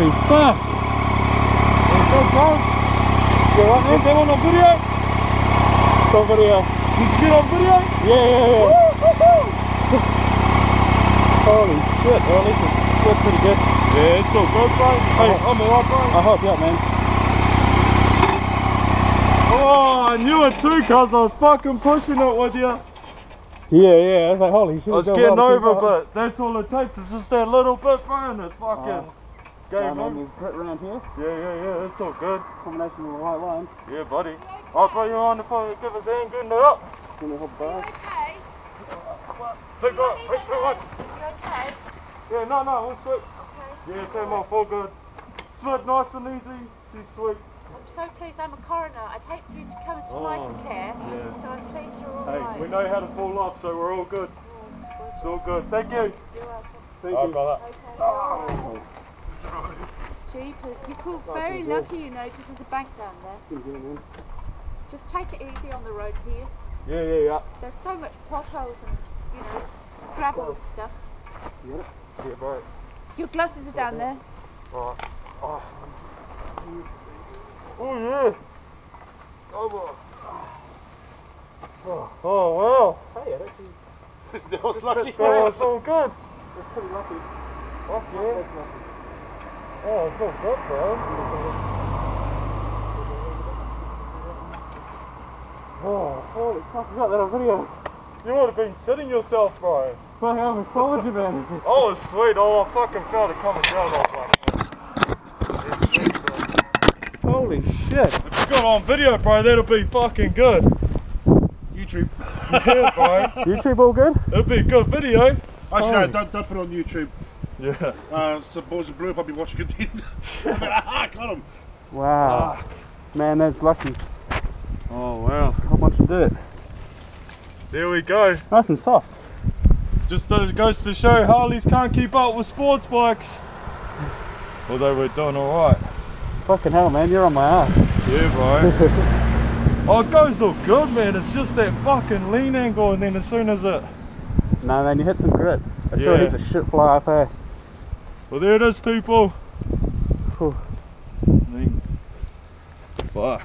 Holy fuck! Good, bro. You right, man? Get one on video? It's on video. You can get on video? Yeah. Holy shit, well, this is slid pretty good. Yeah, it's all good, bro. Hey, I'm alright, bro. I'll help you out, man. Oh, I knew it too, cuz I was fucking pushing it with you. Yeah, I was like, holy shit. I was getting over, but that's all it takes. It's just that little bit, bro, and it's fucking game on. There's grit around here. Yeah, it's all good. Combination of the right line. Yeah, buddy. Alright, bro, you're on the phone. Give us a hand, getting it up. Give me a whole bar. Okay? Take one. You okay? Yeah, no, we're sweet. Okay. Yeah, came off all good. Sweet, nice and easy. She's sweet. I'm so pleased I'm a coroner. I'd hate for you to come into life care. Yeah. So I'm pleased you're all Hey, right. we know how to pull off, so we're all good. It's all good. Thank you. You're welcome. Thank you. Brother. Okay. Jeepers, you feel very lucky, you know, because there's a bank down there. Just take it easy on the road here. Yeah. There's so much potholes and, you know, gravel and stuff. Yeah, bro. Your glasses are down there. Oh, yeah. Oh, wow. Hey, I don't see. That was lucky. Oh, it's all good. It's pretty lucky. Fuck yeah. Oh, it's all good, bro. Oh, holy fuck, I got that on video. You would have been shitting yourself, bro. Fuck, I was followed you, man. Oh, sweet. Oh, I fucking felt it coming down. Holy shit. If you got on video, bro, that'll be fucking good. YouTube. Yeah, bro. YouTube all good? It'll be a good video. Actually, no, don't put it on YouTube. Yeah. So boys and blue, if I'll be watching it then. Got him. Wow. Man, that's lucky. Oh, wow. A whole bunch of dirt. There we go. Nice and soft. Just goes to show Harleys can't keep up with sports bikes. Although we're doing alright. Fucking hell, man, you're on my ass. Yeah, bro. Oh, it goes all good, man. It's just that fucking lean angle, and then as soon as it... No, man, you hit some grit. I saw heaps of shit fly off here. Well, there it is, people. Fuck.